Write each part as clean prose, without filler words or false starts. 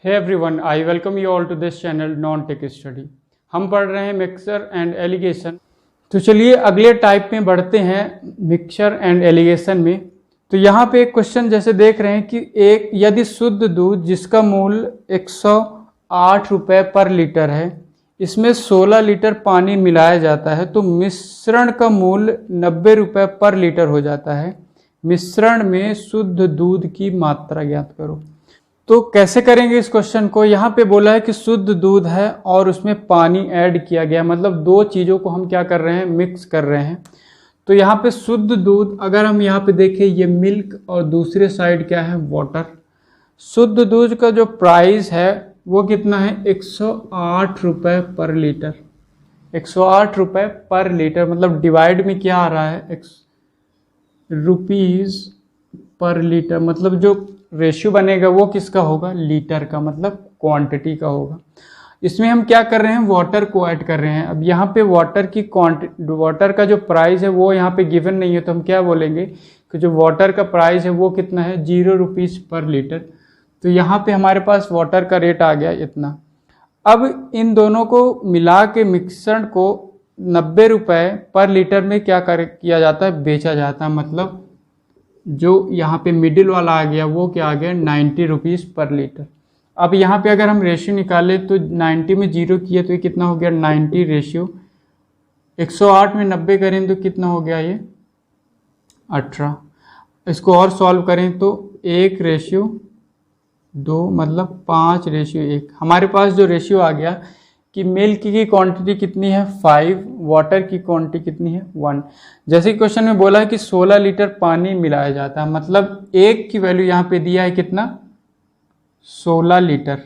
Hey everyone, I welcome you all to this channel non tech study. हम पढ़ रहे हैं मिक्सचर एंड एलिगेशन। तो चलिए अगले टाइप में बढ़ते हैं मिक्सचर एंड एलिगेशन में। तो यहाँ पे एक क्वेश्चन जैसे देख रहे हैं कि एक यदि शुद्ध दूध जिसका मूल्य 108 रुपये पर लीटर है, इसमें 16 लीटर पानी मिलाया जाता है तो मिश्रण का मूल्य 90 रुपये पर लीटर हो जाता है। मिश्रण में शुद्ध दूध की मात्रा ज्ञात करो। तो कैसे करेंगे इस क्वेश्चन को। यहाँ पे बोला है कि शुद्ध दूध है और उसमें पानी ऐड किया गया, मतलब दो चीज़ों को हम क्या कर रहे हैं, मिक्स कर रहे हैं। तो यहाँ पे शुद्ध दूध, अगर हम यहाँ पे देखें ये मिल्क और दूसरे साइड क्या है, वाटर। शुद्ध दूध का जो प्राइस है वो कितना है, 108 रुपये पर लीटर। 108 रुपये पर लीटर, मतलब डिवाइड में क्या आ रहा है, रुपीज़ पर लीटर, मतलब जो रेशियो बनेगा वो किसका होगा, लीटर का, मतलब क्वांटिटी का होगा। इसमें हम क्या कर रहे हैं, वाटर को ऐड कर रहे हैं। अब यहाँ पे वाटर की क्वांटिटी, वाटर का जो प्राइस है वो यहाँ पे गिवन नहीं है, तो हम क्या बोलेंगे कि जो वाटर का प्राइस है वो कितना है, 0 रुपीज़ पर लीटर। तो यहाँ पे हमारे पास वाटर का रेट आ गया इतना। अब इन दोनों को मिला के मिश्रण को 90 रुपये पर लीटर में क्या किया जाता है, बेचा जाता है। मतलब जो यहाँ पे मिडिल वाला आ गया वो क्या आ गया, 90 रुपीज़ पर लीटर। अब यहाँ पे अगर हम रेशियो निकालें तो 90 में 0 किए तो ये कितना हो गया, 90 रेशियो 108 में 90 करें तो कितना हो गया, ये 18। इसको और सॉल्व करें तो 1 रेशियो 2, मतलब 5 रेशियो 1। हमारे पास जो रेशियो आ गया कि मिल्क की क्वांटिटी कितनी है, 5, वाटर की क्वांटिटी कितनी है, 1। जैसे क्वेश्चन में बोला है कि 16 लीटर पानी मिलाया जाता है, मतलब एक की वैल्यू यहाँ पे दिया है कितना, 16 लीटर।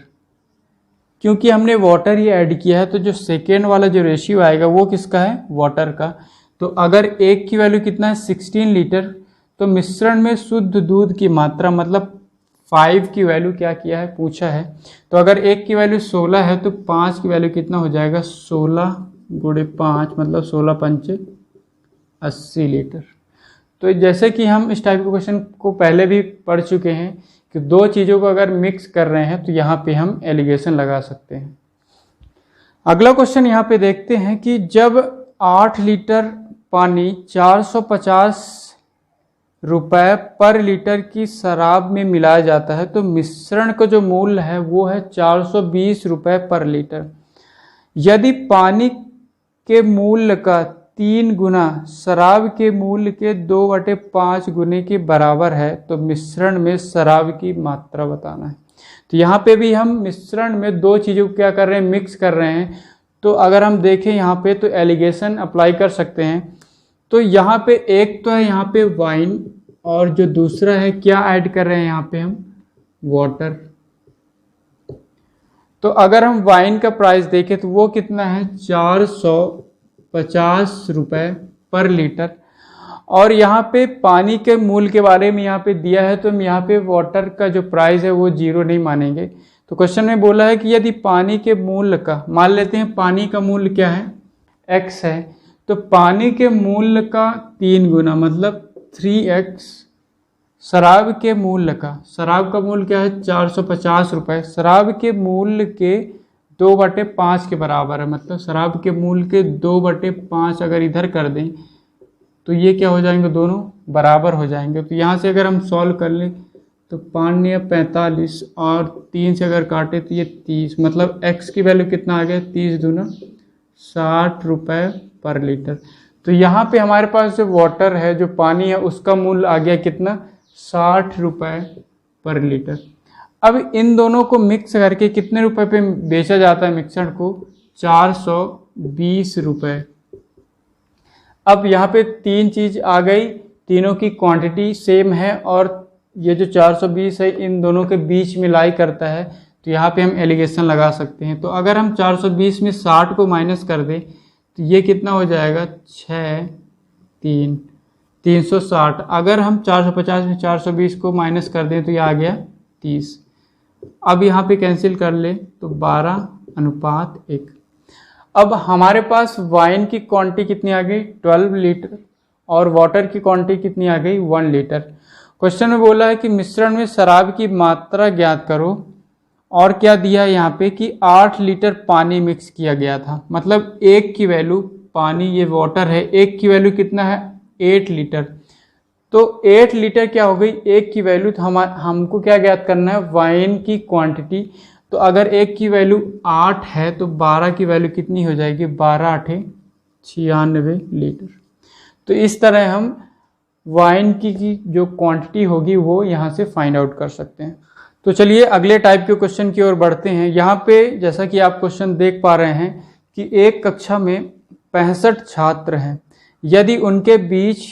क्योंकि हमने वाटर ही ऐड किया है तो जो सेकेंड वाला जो रेशियो आएगा वो किसका है, वाटर का। तो अगर एक की वैल्यू कितना है, 16 लीटर, तो मिश्रण में शुद्ध दूध की मात्रा, मतलब 5 की वैल्यू क्या किया है, पूछा है। तो अगर एक की वैल्यू 16 है तो 5 की वैल्यू कितना हो जाएगा, 16 गुणे 5, मतलब 16 पंचे 80 लीटर। तो जैसे कि हम इस टाइप के क्वेश्चन को पहले भी पढ़ चुके हैं कि दो चीज़ों को अगर मिक्स कर रहे हैं तो यहाँ पे हम एलिगेशन लगा सकते हैं। अगला क्वेश्चन यहाँ पे देखते हैं कि जब 8 लीटर पानी 450 रुपये पर लीटर की शराब में मिलाया जाता है तो मिश्रण का जो मूल्य है वो है 420 रुपये पर लीटर। यदि पानी के मूल्य का 3 गुना शराब के मूल्य के 2/5 गुने के बराबर है तो मिश्रण में शराब की मात्रा बताना है। तो यहाँ पे भी हम मिश्रण में दो चीज़ों को क्या कर रहे हैं, मिक्स कर रहे हैं। तो अगर हम देखें यहाँ पे तो एलिगेशन अप्लाई कर सकते हैं। तो यहाँ पे एक तो है यहाँ पे वाइन, और जो दूसरा है क्या ऐड कर रहे हैं यहाँ पे हम, वाटर। तो अगर हम वाइन का प्राइस देखें तो वो कितना है, 450 रुपये पर लीटर। और यहाँ पे पानी के मूल्य के बारे में यहाँ पे दिया है तो हम यहाँ पे वाटर का जो प्राइस है वो 0 नहीं मानेंगे। तो क्वेश्चन में बोला है कि यदि पानी के मूल्य का, मान लेते हैं पानी का मूल्य क्या है, x है, तो पानी के मूल्य का 3 गुना, मतलब 3x शराब के मूल्य का, शराब का मूल्य क्या है, 450 रुपये, शराब के मूल्य के 2/5 के बराबर है। मतलब शराब के मूल्य के 2/5 अगर इधर कर दें तो ये क्या हो जाएंगे, दोनों बराबर हो जाएंगे। तो यहाँ से अगर हम सॉल्व कर लें तो 5 या 45 और 3 से अगर काटे तो ये 30, मतलब x की वैल्यू कितना आ गया, 30 दूना 60 रुपये पर लीटर। तो यहाँ पे हमारे पास जो वाटर है, जो पानी है, उसका मूल्य आ गया कितना, 60 रुपये पर लीटर। अब इन दोनों को मिक्स करके कितने रुपए पे बेचा जाता है मिक्सर को, 420 रुपये। अब यहाँ पे 3 चीज़ आ गई, तीनों की क्वांटिटी सेम है और ये जो 420 है इन दोनों के बीच में लाई करता है। तो यहाँ पे हम एलिगेशन लगा सकते हैं। तो अगर हम 420 में 60 को माइनस कर दें तो ये कितना हो जाएगा, 6 3 360। अगर हम 450 में 420 को माइनस कर दें तो ये आ गया 30। अब यहाँ पे कैंसिल कर ले तो 12:1। अब हमारे पास वाइन की क्वांटिटी कितनी आ गई, 12 लीटर, और वाटर की क्वांटिटी कितनी आ गई, 1 लीटर। क्वेश्चन में बोला है कि मिश्रण में शराब की मात्रा ज्ञात करो और क्या दिया है यहाँ पे कि 8 लीटर पानी मिक्स किया गया था, मतलब एक की वैल्यू, पानी ये वाटर है, एक की वैल्यू कितना है 8 लीटर। तो 8 लीटर क्या हो गई, एक की वैल्यू, तो हमको क्या ज्ञात करना है, वाइन की क्वांटिटी। तो अगर एक की वैल्यू 8 है तो 12 की वैल्यू कितनी हो जाएगी, 12 8 96 लीटर। तो इस तरह हम वाइन की जो क्वांटिटी होगी वो यहाँ से फाइंड आउट कर सकते हैं। तो चलिए अगले टाइप के क्वेश्चन की ओर बढ़ते हैं। यहाँ पे जैसा कि आप क्वेश्चन देख पा रहे हैं कि एक कक्षा में 65 छात्र हैं, यदि उनके बीच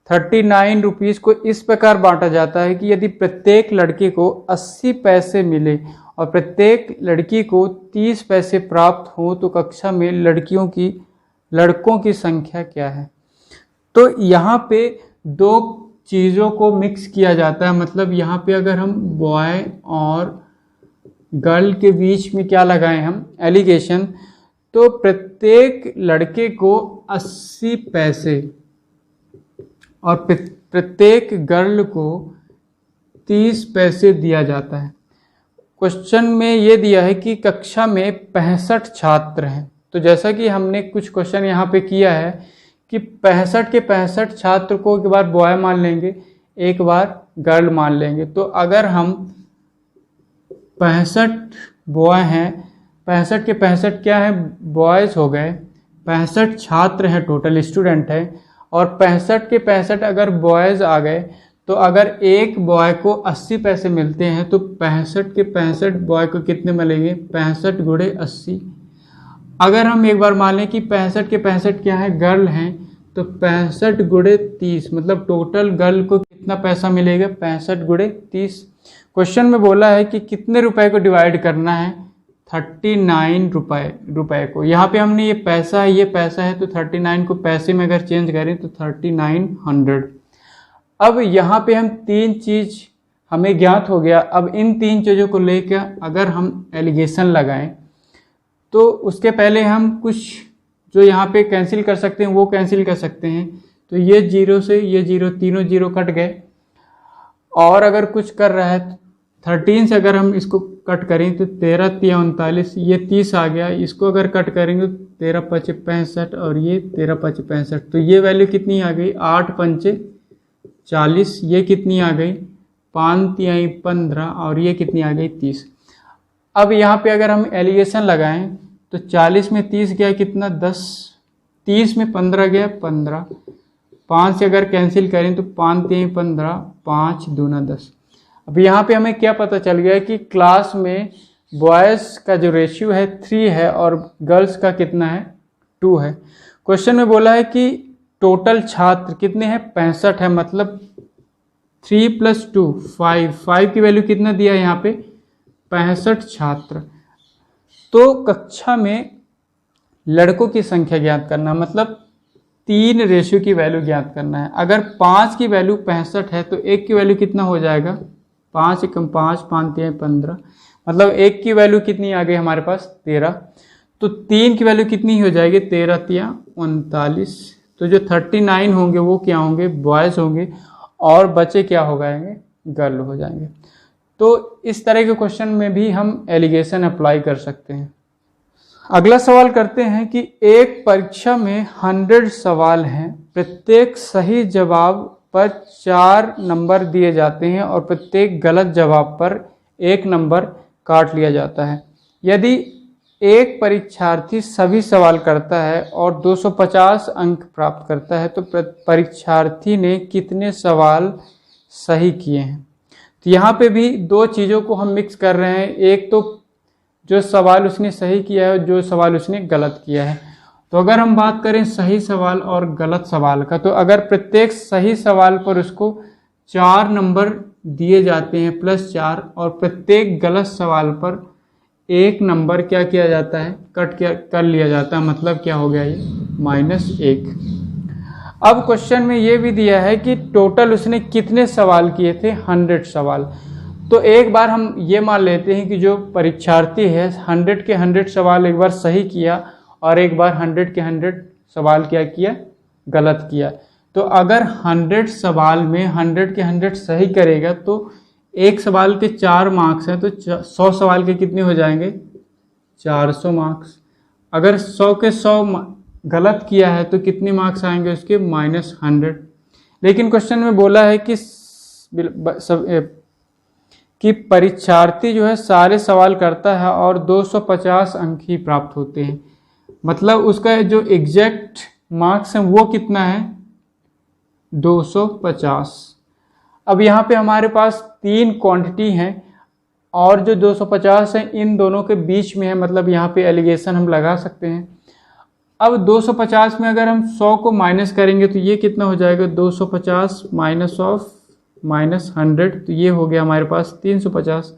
39 रुपीज़ को इस प्रकार बांटा जाता है कि यदि प्रत्येक लड़के को 80 पैसे मिले और प्रत्येक लड़की को 30 पैसे प्राप्त हो, तो कक्षा में लड़कों की संख्या क्या है। तो यहाँ पे दो चीज़ों को मिक्स किया जाता है, मतलब यहाँ पे अगर हम बॉय और गर्ल के बीच में क्या लगाएं हम, एलिगेशन, तो प्रत्येक लड़के को 80 पैसे और प्रत्येक गर्ल को 30 पैसे दिया जाता है। क्वेश्चन में ये दिया है कि कक्षा में 65 छात्र हैं। तो जैसा कि हमने कुछ क्वेश्चन यहाँ पे किया है कि 65 के 65 छात्र को एक बार बॉय मान लेंगे, एक बार गर्ल मान लेंगे। तो अगर हम 65 बॉय हैं, 65 के 65 क्या है, बॉयज़ हो गए, 65 छात्र हैं, टोटल स्टूडेंट है, और 65 के 65 अगर बॉयज़ आ गए, तो अगर एक बॉय को 80 पैसे मिलते हैं तो 65 के 65 बॉय को कितने मिलेंगे, 65 गुणे 80। अगर हम एक बार मान लें कि 65 के 65 क्या है, गर्ल हैं, तो 65 गुणे 30, मतलब टोटल गर्ल को कितना पैसा मिलेगा, 65 गुणे 30। क्वेश्चन में बोला है कि कितने रुपए को डिवाइड करना है, 39 रुपए को। यहाँ पे हमने ये पैसा है, ये पैसा है, तो 39 को पैसे में अगर चेंज करें तो 3900। अब यहाँ पे हम तीन चीज हमें ज्ञात हो गया। अब इन तीन चीज़ों को लेकर अगर हम एलिगेशन लगाएं तो उसके पहले हम कुछ जो यहाँ पे कैंसिल कर सकते हैं वो कैंसिल कर सकते हैं। तो ये जीरो से ये जीरो, तीनों जीरो कट गए। और अगर कुछ कर रहा है 13 से अगर हम इसको कट करें तो 13 तिया 39, ये 30 आ गया। इसको अगर कट करेंगे तो 13 पचे 65 और ये 13 पचे 65। तो ये वैल्यू कितनी आ गई, 8 पंचे 40। ये कितनी आ गई, 5 तियाई 15 और ये कितनी आ गई 30। अब यहाँ पे अगर हम एलिगेशन लगाएं तो 40 में 30 गया कितना, 10। 30 में 15 गया 15। 5 से अगर कैंसिल करें तो 5 तियाई 15, 5 दूना 10। अब यहाँ पे हमें क्या पता चल गया कि क्लास में बॉयज़ का जो रेशियो है 3 है और गर्ल्स का कितना है, 2 है। क्वेश्चन में बोला है कि टोटल छात्र कितने हैं, 65 है, मतलब 3 + 2 5। 5 की वैल्यू कितना दिया है यहाँ पे, 65 छात्र। तो कक्षा में लड़कों की संख्या ज्ञात करना, मतलब 3 रेशियो की वैल्यू ज्ञात करना है। अगर 5 की वैल्यू 65 है तो 1 की वैल्यू कितना हो जाएगा, 5 एकम 5, 5 तिया 15, मतलब 1 की वैल्यू कितनी आ गई हमारे पास, 13। तो 3 की वैल्यू कितनी हो जाएगी, 13 तिया 39। तो जो 39 होंगे वो क्या होंगे, बॉयज़ होंगे, और बच्चे क्या हो जाएंगे, गर्ल हो जाएंगे। तो इस तरह के क्वेश्चन में भी हम एलिगेशन अप्लाई कर सकते हैं। अगला सवाल करते हैं कि एक परीक्षा में 100 सवाल हैं, प्रत्येक सही जवाब पर 4 नंबर दिए जाते हैं और प्रत्येक गलत जवाब पर 1 नंबर काट लिया जाता है। यदि एक परीक्षार्थी सभी सवाल करता है और 250 अंक प्राप्त करता है तो परीक्षार्थी ने कितने सवाल सही किए हैं। तो यहाँ पे भी दो चीज़ों को हम मिक्स कर रहे हैं, एक तो जो सवाल उसने सही किया है और जो सवाल उसने गलत किया है। तो अगर हम बात करें सही सवाल और गलत सवाल का, तो अगर प्रत्येक सही सवाल पर उसको 4 नंबर दिए जाते हैं +4, और प्रत्येक गलत सवाल पर 1 नंबर क्या किया जाता है, कट कर लिया जाता है, मतलब क्या हो गया ये, -1। अब क्वेश्चन में ये भी दिया है कि टोटल उसने कितने सवाल किए थे, 100 सवाल। तो एक बार हम ये मान लेते हैं कि जो परीक्षार्थी है 100 के 100 सवाल एक बार सही किया और एक बार 100 के 100 सवाल क्या किया, गलत किया। तो अगर 100 सवाल में 100 के 100 सही करेगा तो एक सवाल के 4 मार्क्स हैं तो 100 सवाल के कितने हो जाएंगे, 400 मार्क्स। अगर 100 के 100 गलत किया है तो कितने मार्क्स आएंगे उसके, -100। लेकिन क्वेश्चन में बोला है कि परीक्षार्थी जो है सारे सवाल करता है और 250 अंक ही प्राप्त होते हैं। मतलब उसका जो एग्जैक्ट मार्क्स है वो कितना है, 250। अब यहाँ पे हमारे पास 3 क्वांटिटी हैं और जो 250 है इन दोनों के बीच में है, मतलब यहाँ पे एलिगेशन हम लगा सकते हैं। अब 250 में अगर हम 100 को माइनस करेंगे तो ये कितना हो जाएगा, 250 -100, तो ये हो गया हमारे पास 350।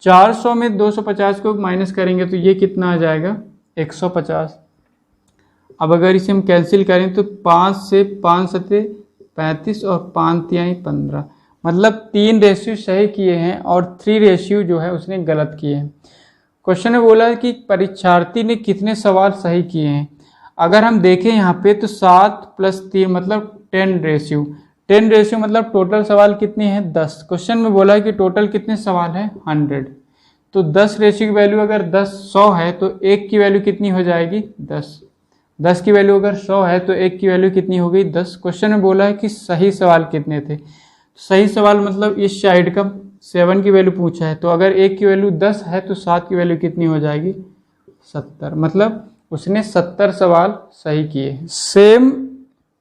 400 में 250 को माइनस करेंगे तो ये कितना आ जाएगा, 150। अब अगर इसे हम कैंसिल करें तो 5 से 5 सते 35 और 5 तिहाई 15, मतलब 3 रेशियो सही किए हैं और 3 रेशियो जो है उसने गलत किए हैं। क्वेश्चन में बोला है कि परीक्षार्थी ने कितने सवाल सही किए हैं। अगर हम देखें यहाँ पे तो 7 + 3 मतलब 10 रेशियो। 10 रेशियो मतलब टोटल सवाल कितने हैं, 10। क्वेश्चन में बोला है कि टोटल कितने सवाल हैं, 100। तो 10 रेशियो की वैल्यू अगर 100 है तो 1 की वैल्यू कितनी हो जाएगी, 10। 10 की वैल्यू अगर 100 है तो 1 की वैल्यू कितनी हो गई, 10। क्वेश्चन में बोला है कि सही सवाल कितने थे। सही सवाल मतलब इस साइड का 7 की वैल्यू पूछा है, तो अगर 1 की वैल्यू 10 है तो 7 की वैल्यू कितनी हो जाएगी, 70। मतलब उसने 70 सवाल सही किए। सेम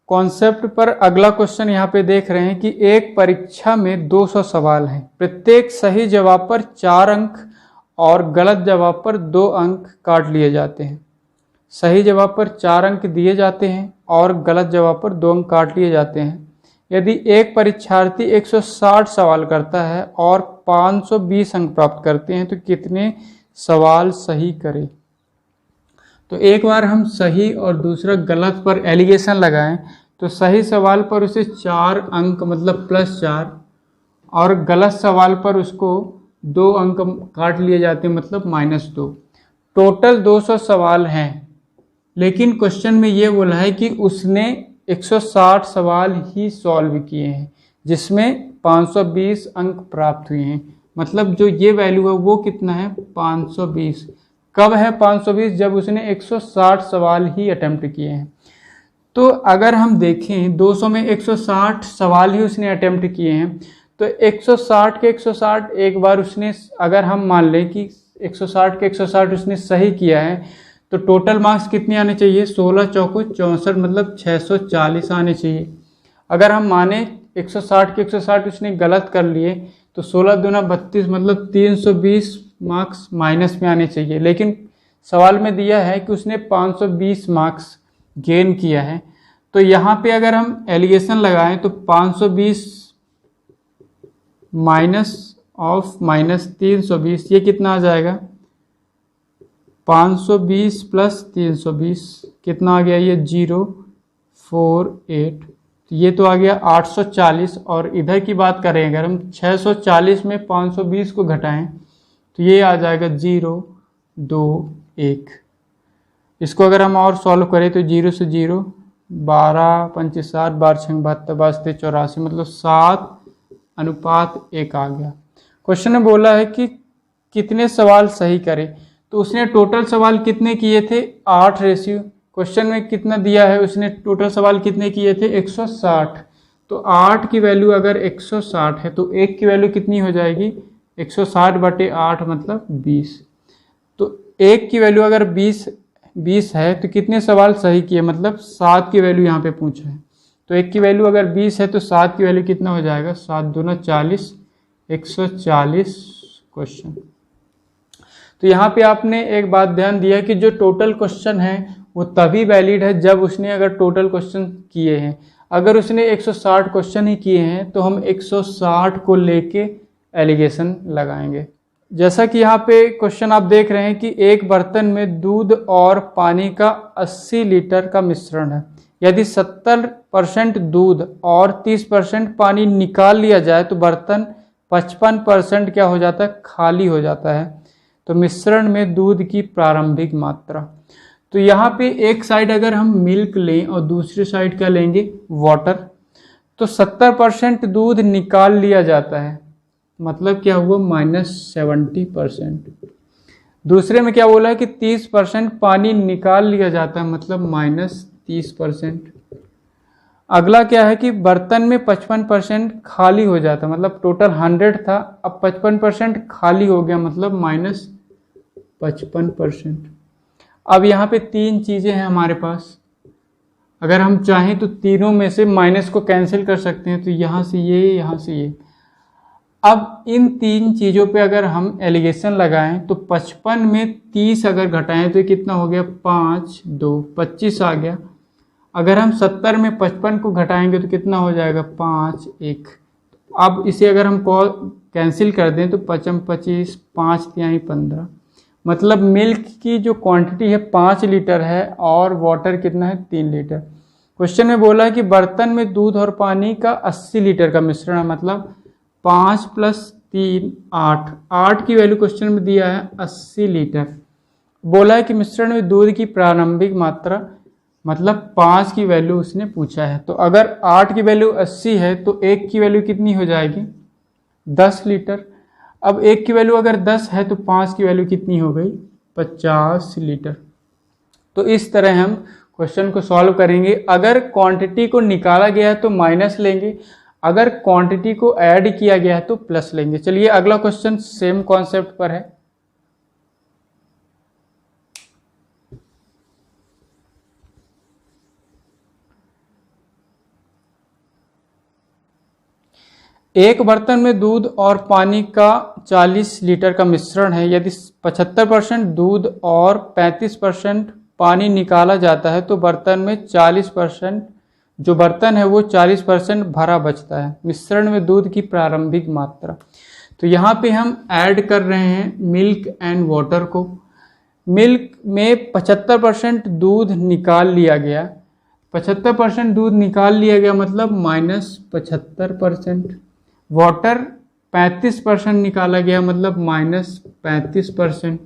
कॉन्सेप्ट पर अगला क्वेश्चन यहाँ पे देख रहे हैं कि एक परीक्षा में 200 सवाल हैं, प्रत्येक सही जवाब पर 4 अंक और गलत जवाब पर 2 अंक काट लिए जाते हैं। सही जवाब पर 4 अंक दिए जाते हैं और गलत जवाब पर 2 अंक काट लिए जाते हैं। यदि एक परीक्षार्थी 160 सवाल करता है और 520 अंक प्राप्त करते हैं तो कितने सवाल सही करे। तो एक बार हम सही और दूसरा गलत पर एलिगेशन लगाएं तो सही सवाल पर उसे 4 अंक मतलब +4 और गलत सवाल पर उसको 2 अंक काट लिए जाते हैं मतलब -2। टोटल 200 सवाल हैं, लेकिन क्वेश्चन में ये बोला है कि उसने 160 सवाल ही सॉल्व किए हैं जिसमें 520 अंक प्राप्त हुए हैं। मतलब जो ये वैल्यू है वो कितना है, 520। कब है 520, जब उसने 160 सवाल ही अटेम्प्ट किए हैं। तो अगर हम देखें 200 में 160 सवाल ही उसने अटेम्प्ट किए हैं तो 160 के 160 एक बार उसने, अगर हम मान लें कि 160 के 160 उसने सही किया है तो टोटल मार्क्स कितने आने चाहिए, 16 चौको 64 मतलब 640 आने चाहिए। अगर हम माने 160 के 160 उसने गलत कर लिए तो 16 दूना 32 मतलब 320 मार्क्स माइनस में आने चाहिए। लेकिन सवाल में दिया है कि उसने 520 मार्क्स गेन किया है, तो यहाँ पे अगर हम एलिगेशन लगाएं तो 520 -320 ये कितना आ जाएगा, 520 + 320 कितना आ गया, ये 048, ये तो आ गया 840। और इधर की बात करें अगर हम 640 में 520 को घटाएं तो ये आ जाएगा 021। इसको अगर हम और सॉल्व करें तो 0 से 0 12 5 7 12 6 72 72 84 मतलब 7:1 आ गया। क्वेश्चन में बोला है कि कितने सवाल सही करें, तो उसने टोटल सवाल कितने किए थे, 8 रेशियो। क्वेश्चन में कितना दिया है, उसने टोटल सवाल कितने किए थे, 160। तो 8 की वैल्यू अगर 160 है तो 1 की वैल्यू कितनी हो जाएगी, 160/8 मतलब 20। तो 1 की वैल्यू अगर 20 है तो कितने सवाल सही किए, मतलब 7 की वैल्यू यहाँ पे पूछा है। तो 1 की वैल्यू अगर 20 है तो 7 की वैल्यू कितना हो जाएगा, 7 दूना 40 140 क्वेश्चन। तो यहाँ पे आपने एक बात ध्यान दिया कि जो टोटल क्वेश्चन है वो तभी वैलिड है जब उसने अगर टोटल क्वेश्चन किए हैं। अगर उसने 160 क्वेश्चन ही किए हैं तो हम 160 को लेके एलिगेशन लगाएंगे। जैसा कि यहाँ पे क्वेश्चन आप देख रहे हैं कि एक बर्तन में दूध और पानी का 80 लीटर का मिश्रण है। यदि 70% दूध और 30% पानी निकाल लिया जाए तो बर्तन 55% क्या हो जाता है, खाली हो जाता है। तो मिश्रण में दूध की प्रारंभिक मात्रा, तो यहाँ पे एक साइड अगर हम मिल्क लें और दूसरी साइड क्या लेंगे, वाटर, तो 70% दूध निकाल लिया जाता है, मतलब क्या हुआ -70%। दूसरे में क्या बोला है कि 30% पानी निकाल लिया जाता है, मतलब -30%। अगला क्या है कि बर्तन में 55% खाली हो जाता है, मतलब टोटल 100 था, अब 55% खाली हो गया, मतलब -55%। अब यहाँ पे 3 चीज़ें हैं हमारे पास, अगर हम चाहें तो तीनों में से माइनस को कैंसिल कर सकते हैं, तो यहाँ से ये, यहाँ से ये। अब इन 3 चीज़ों पे अगर हम एलिगेशन लगाएं तो 55 में 30 अगर घटाएं तो ये कितना हो गया, 5 2 25 आ गया। अगर हम 70 में 55 को घटाएंगे तो कितना हो जाएगा, 5 1। अब इसे अगर हम कैंसिल कर दें तो 55 25 5 3 15, मतलब मिल्क की जो क्वांटिटी है 5 लीटर है और वाटर कितना है, 3 लीटर। क्वेश्चन में बोला है कि बर्तन में दूध और पानी का 80 लीटर का मिश्रण है, मतलब 5 + 3 8, 8 की वैल्यू क्वेश्चन में दिया है 80 लीटर। बोला है कि मिश्रण में दूध की प्रारंभिक मात्रा, मतलब 5 की वैल्यू उसने पूछा है। तो अगर 8 की वैल्यू 80 है तो 1 की वैल्यू कितनी हो जाएगी, 10 लीटर। अब 1 की वैल्यू अगर 10 है तो 5 की वैल्यू कितनी हो गई, 50 लीटर। तो इस तरह हम क्वेश्चन को सॉल्व करेंगे। अगर क्वांटिटी को निकाला गया है तो माइनस लेंगे, अगर क्वांटिटी को ऐड किया गया है तो प्लस लेंगे। चलिए अगला क्वेश्चन सेम कॉन्सेप्ट पर है। एक बर्तन में दूध और पानी का 40 लीटर का मिश्रण है। यदि 75% दूध और 35% पानी निकाला जाता है तो बर्तन में 40%, जो बर्तन है वो 40% भरा बचता है। मिश्रण में दूध की प्रारंभिक मात्रा, तो यहाँ पे हम ऐड कर रहे हैं मिल्क एंड वाटर को। मिल्क में 75% दूध निकाल लिया गया, 75% दूध निकाल लिया गया मतलब -75%। वाटर 35% निकाला गया मतलब -35%।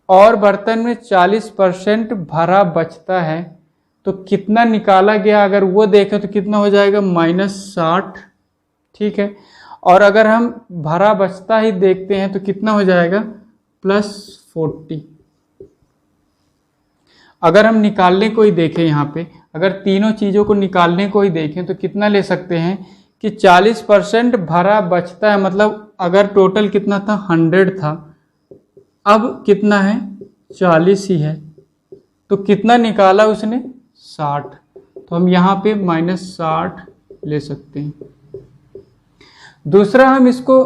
और बर्तन में 40% भरा बचता है, तो कितना निकाला गया अगर वो देखें तो कितना हो जाएगा, -60। ठीक है, और अगर हम भरा बचता ही देखते हैं तो कितना हो जाएगा, +40। अगर हम निकालने को ही देखें, यहाँ पे अगर तीनों चीज़ों को निकालने को ही देखें तो कितना ले सकते हैं कि 40% भरा बचता है, मतलब अगर टोटल कितना था, 100 था, अब कितना है, 40 ही है, तो कितना निकाला उसने, 60। तो हम यहाँ पे -60 ले सकते हैं। दूसरा हम इसको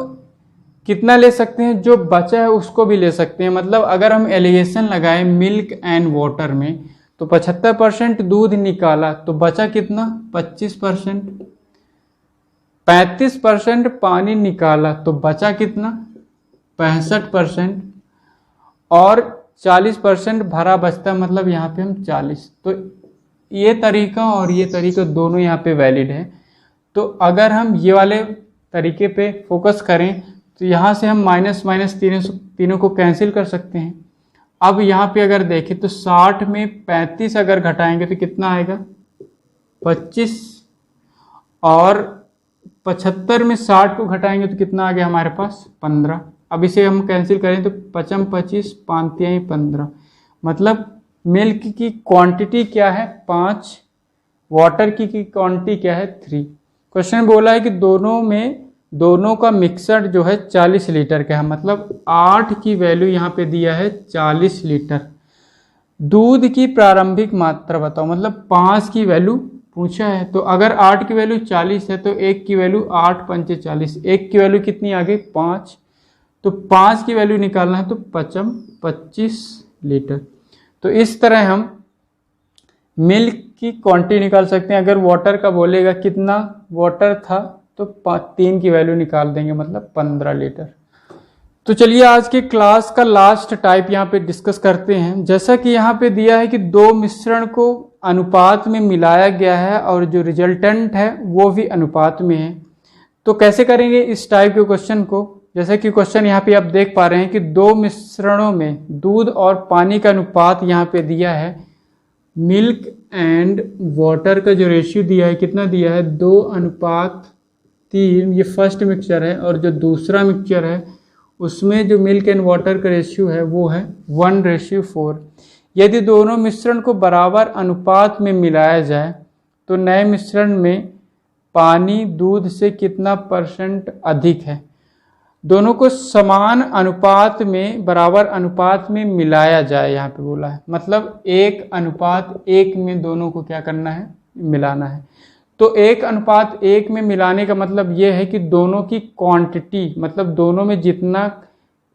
कितना ले सकते हैं, जो बचा है उसको भी ले सकते हैं। मतलब अगर हम एलिगेशन लगाएं मिल्क एंड वाटर में तो 75% दूध निकाला तो बचा कितना, 25%। 35% पानी निकाला तो बचा कितना, 65%। और 40% भरा बचता, मतलब यहाँ पे हम 40। तो ये तरीका और ये तरीका दोनों यहाँ पे वैलिड है। तो अगर हम ये वाले तरीके पे फोकस करें तो यहाँ से हम माइनस तीनों को कैंसिल कर सकते हैं। अब यहाँ पे अगर देखें तो 60 में 35 अगर घटाएंगे तो कितना आएगा, 25। और 75 में 60 को घटाएंगे तो कितना आ गया हमारे पास, 15। अब इसे हम कैंसिल करें तो 55 25 5 3 15, मतलब मिल्क की क्वांटिटी क्या है, 5, वाटर की क्वांटिटी क्या है, 3। क्वेश्चन बोला है कि दोनों का मिक्सर जो है 40 लीटर का है, मतलब 8 की वैल्यू यहाँ पे दिया है 40 लीटर। दूध की प्रारंभिक मात्रा बताओ, मतलब 5 की वैल्यू पूछा है। तो अगर 8 की वैल्यू 40 है तो 1 की वैल्यू 8 पंचे 40, 1 की वैल्यू कितनी आ गई, 5। तो 5 की वैल्यू निकालना है तो 25 लीटर। तो इस तरह हम मिल्क की क्वांटिटी निकाल सकते हैं। अगर वाटर का बोलेगा कितना वाटर था तो 3 की वैल्यू निकाल देंगे, मतलब 15 लीटर। तो चलिए आज के क्लास का लास्ट टाइप यहाँ पे डिस्कस करते हैं। जैसा कि यहाँ पे दिया है कि दो मिश्रण को अनुपात में मिलाया गया है और जो रिजल्टेंट है वो भी अनुपात में है। तो कैसे करेंगे इस टाइप के क्वेश्चन को, जैसा कि क्वेश्चन यहाँ पे आप देख पा रहे हैं कि दो मिश्रणों में दूध और पानी का अनुपात यहाँ पे दिया है। मिल्क एंड वाटर का जो रेशियो दिया है कितना दिया है, 2:1 3, ये फर्स्ट मिक्सचर है, और जो दूसरा मिक्सचर है उसमें जो मिल्क एंड वाटर का रेशियो है वो है 1:4। यदि दोनों मिश्रण को बराबर अनुपात में मिलाया जाए तो नए मिश्रण में पानी दूध से कितना % अधिक है। दोनों को समान अनुपात में, बराबर अनुपात में मिलाया जाए, यहाँ पे बोला है, मतलब 1:1 में दोनों को क्या करना है, मिलाना है। तो 1:1 में मिलाने का मतलब ये है कि दोनों की क्वांटिटी, मतलब दोनों में जितना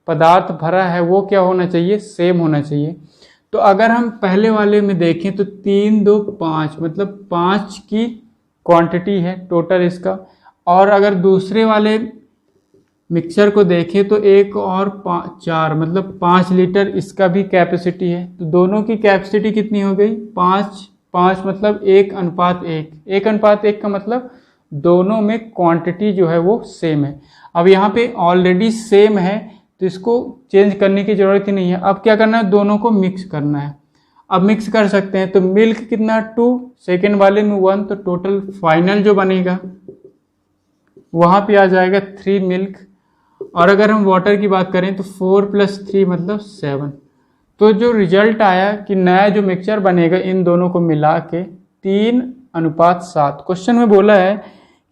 पदार्थ भरा है वो क्या होना चाहिए, सेम होना चाहिए। तो अगर हम पहले वाले में देखें तो 3, 2, 5, मतलब 5 की क्वांटिटी है टोटल इसका, और अगर दूसरे वाले मिक्सचर को देखें तो 1 और 4, मतलब 5 लीटर इसका भी कैपेसिटी है। तो दोनों की कैपेसिटी कितनी हो गई, 5 मतलब 1:1। 1:1 का मतलब दोनों में क्वांटिटी जो है वो सेम है। अब यहाँ पे ऑलरेडी सेम है तो इसको चेंज करने की ज़रूरत ही नहीं है। अब क्या करना है, दोनों को मिक्स करना है। अब मिक्स कर सकते हैं, तो मिल्क कितना 2, सेकेंड वाले में 1, तो टोटल फाइनल जो बनेगा वहाँ पे आ जाएगा 3 मिल्क। और अगर हम वाटर की बात करें तो 4 + 3 मतलब 7। तो जो रिजल्ट आया कि नया जो मिक्सचर बनेगा इन दोनों को मिला के 3:7। क्वेश्चन में बोला है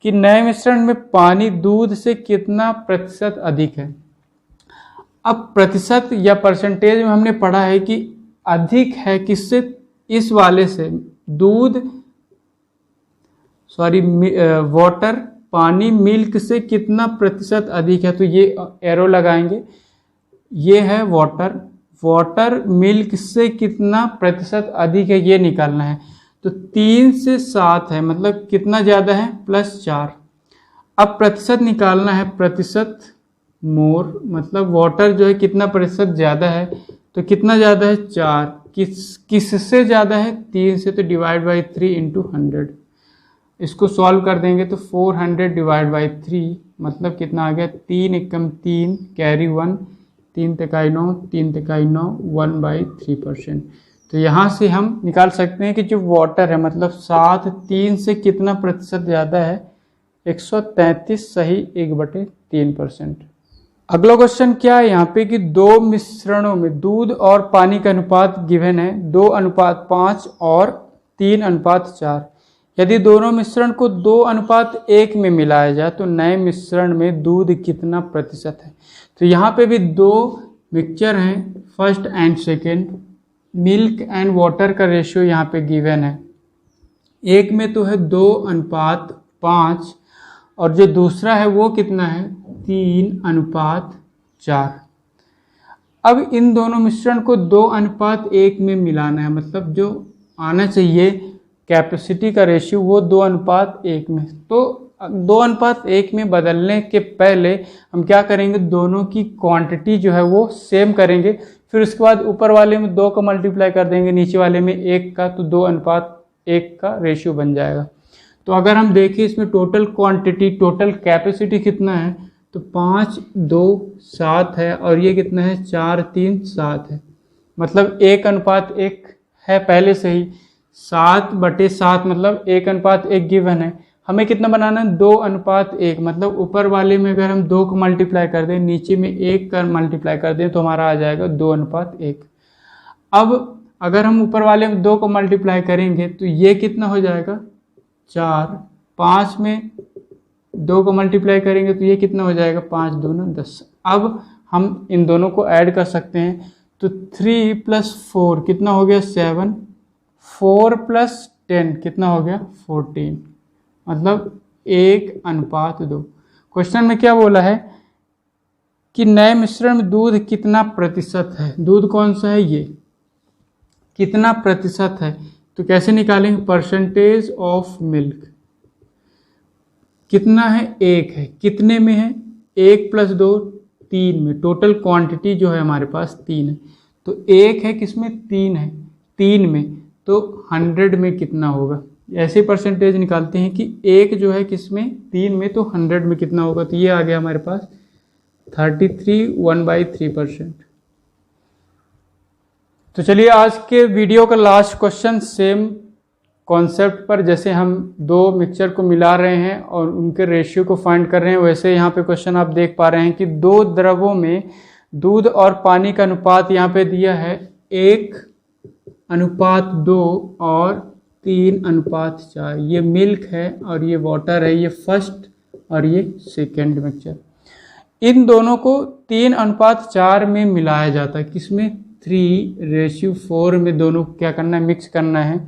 कि नए मिश्रण में पानी दूध से कितना % अधिक है। अब प्रतिशत या परसेंटेज में हमने पढ़ा है कि अधिक है किससे, इस वाले से, वाटर, पानी मिल्क से कितना % अधिक है। तो ये एरो लगाएंगे, ये है वाटर मिल्क से कितना % अधिक है ये निकालना है। तो 3 से 7 है, मतलब कितना ज़्यादा है, +4। अब प्रतिशत निकालना है, प्रतिशत मोर, मतलब वाटर जो है कितना % ज़्यादा है, तो कितना ज़्यादा है, 4। किससे ज़्यादा है, 3 से, तो डिवाइड बाई 3 × 100। इसको सॉल्व कर देंगे तो 400 डिवाइड बाई 3 मतलब कितना आ गया, 3 एकम 3, कैरी 1, 3 तिकाई 9, 3 तिकाई 9, 1/3%। तो यहाँ से हम निकाल सकते हैं कि जो वाटर है, मतलब 7, 3 से कितना % ज़्यादा है, 133, सही 1/3%। अगला क्वेश्चन क्या है यहाँ पे कि दो मिश्रणों में दूध और पानी का अनुपात गिवन है 2:5 और 3:4। यदि दोनों मिश्रण को 2:1 में मिलाया जाए तो नए मिश्रण में दूध कितना % है। तो यहाँ पे भी दो मिक्सचर हैं, first and second, milk and water का रेशियो यहाँ पे गिवन है। एक में तो है 2:5 और जो दूसरा है वो कितना है, 3:4। अब इन दोनों मिश्रण को 2:1 में मिलाना है, मतलब जो आना चाहिए कैपेसिटी का रेशियो वो 2:1 में। तो 2:1 में बदलने के पहले हम क्या करेंगे, दोनों की क्वांटिटी जो है वो सेम करेंगे, फिर उसके बाद ऊपर वाले में 2 का मल्टीप्लाई कर देंगे, नीचे वाले में 1 का, तो 2:1 का रेशियो बन जाएगा। तो अगर हम देखें इसमें टोटल क्वांटिटी, टोटल कैपेसिटी कितना है, तो 5, 2, 7 है, और ये कितना है, 4, 3, 7 है, मतलब 1:1 है पहले से ही। 7/7 मतलब 1:1 गिवन है। हमें कितना बनाना है, 2:1, मतलब ऊपर वाले में अगर हम 2 को मल्टीप्लाई कर दें, नीचे में 1 का मल्टीप्लाई कर दें, तो हमारा आ जाएगा 2:1। अब अगर हम ऊपर वाले में 2 को मल्टीप्लाई करेंगे तो ये कितना हो जाएगा, 4। 5 में 2 को मल्टीप्लाई करेंगे तो ये कितना हो जाएगा, 5 दूना 10। अब हम इन दोनों को ऐड कर सकते हैं, तो 3 + 4 कितना हो गया, 7। 4 + 10 कितना हो गया, 14, मतलब 1:2। क्वेश्चन में क्या बोला है कि नए मिश्रण में दूध कितना % है, दूध कौन सा है, ये कितना % है। तो कैसे निकालेंगे, परसेंटेज ऑफ मिल्क कितना है, 1 है, कितने में है, 1 + 2 3 में, टोटल क्वांटिटी जो है हमारे पास 3 है, तो 1 है किसमें, 3 है, 3 में, तो 100 में कितना होगा। ऐसे परसेंटेज निकालते हैं कि 1 जो है किसमें, 3 में, तो 100 में कितना होगा, तो ये आ गया हमारे पास 33, 1/3%। तो चलिए आज के वीडियो का लास्ट क्वेश्चन सेम कॉन्सेप्ट पर जैसे हम दो मिक्सचर को मिला रहे हैं और उनके रेशियो को फाइंड कर रहे हैं, वैसे यहाँ पे क्वेश्चन आप देख पा रहे हैं कि दो द्रवों में दूध और पानी का अनुपात यहाँ पे दिया है 1:2 और 3:4। ये मिल्क है और ये वाटर है, ये फर्स्ट और ये सेकेंड मिक्सचर। इन दोनों को 3:4 में मिलाया जाता है, किसमें 3:4 में दोनों क्या करना है, मिक्स करना है।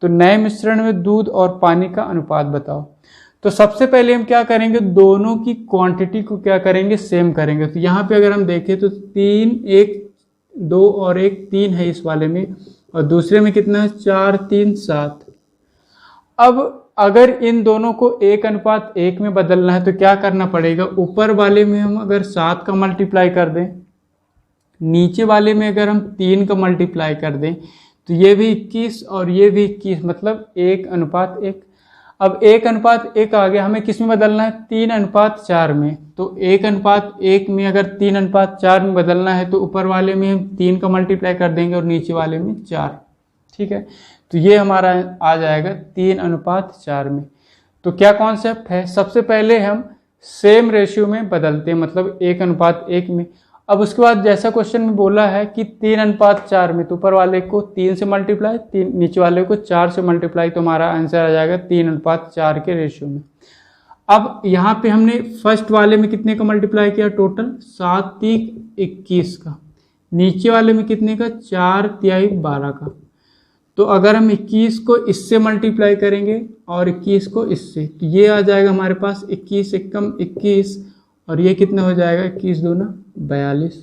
तो नए मिश्रण में दूध और पानी का अनुपात बताओ। तो सबसे पहले हम क्या करेंगे, दोनों की क्वांटिटी को क्या करेंगे, सेम करेंगे। तो यहाँ पे अगर हम देखें तो 3 1 2 और 1 3 है इस वाले में, और दूसरे में कितना है 4 3 7। अब अगर इन दोनों को 1:1 में बदलना है तो क्या करना पड़ेगा, ऊपर वाले में हम अगर 7 का मल्टीप्लाई कर दें, नीचे वाले में अगर हम 3 का मल्टीप्लाई कर दें, तो ये भी 21 और ये भी 21, मतलब 1:1। अब 1:1 आ गया, हमें किस में बदलना है, 3:4 में। तो 1:1 में अगर 3:4 में बदलना है तो ऊपर वाले में हम 3 का मल्टीप्लाई कर देंगे और नीचे वाले में 4। ठीक है, तो ये हमारा आ जाएगा 3:4 में। तो क्या कॉन्सेप्ट है, सबसे पहले हम सेम रेशियो में बदलते हैं, मतलब 1:1 में। अब उसके बाद जैसा क्वेश्चन में बोला है कि 3:4 में, तो ऊपर वाले को 3 से मल्टीप्लाई, नीचे वाले को 4 से मल्टीप्लाई, तो हमारा आंसर आ जाएगा 3:4 के रेशियो में। अब यहाँ पे हमने फर्स्ट वाले में कितने का मल्टीप्लाई किया, टोटल 7 3 21 का, नीचे वाले में कितने का 4 3 12 का। तो अगर हम 21 को इससे मल्टीप्लाई करेंगे और 21 को इससे, तो ये आ जाएगा हमारे पास 21 एकम 21, और ये कितना हो जाएगा 21 दूना 42।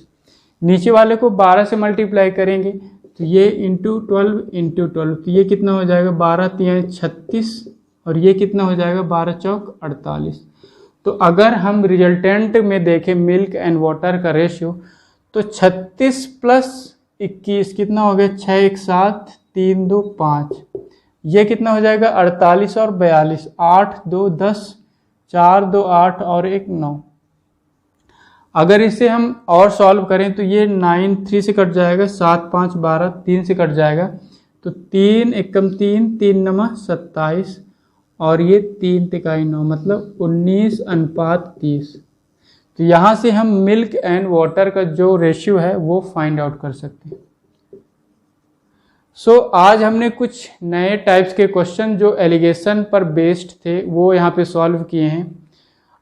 नीचे वाले को 12 से मल्टीप्लाई करेंगे तो ये इंटू 12, तो ये कितना हो जाएगा 12 3 36, और ये कितना हो जाएगा 12 चौक 48। तो अगर हम रिजल्टेंट में देखें मिल्क एंड वाटर का रेशियो, तो 36 प्लस 21 कितना हो गया, 6 1 7 3 2 5, ये कितना हो जाएगा 48 और 42, 8 2 10, 4 2 8 और 1 9। अगर इसे हम और सॉल्व करें तो ये 9 3 से कट जाएगा, 7 5 12 3 से कट जाएगा, तो 3 एकम 3 3 9 27, और ये 3 तिकाई 9, मतलब 19:30। तो यहाँ से हम मिल्क एंड वाटर का जो रेशियो है वो फाइंड आउट कर सकते हैं। सो आज हमने कुछ नए टाइप्स के क्वेश्चन जो एलिगेशन पर बेस्ड थे वो यहाँ पे सॉल्व किए हैं।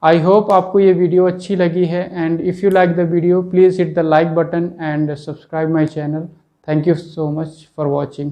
आई होप आपको ये वीडियो अच्छी लगी है, and if you like the video please hit the like button and subscribe my channel. Thank you so much for watching.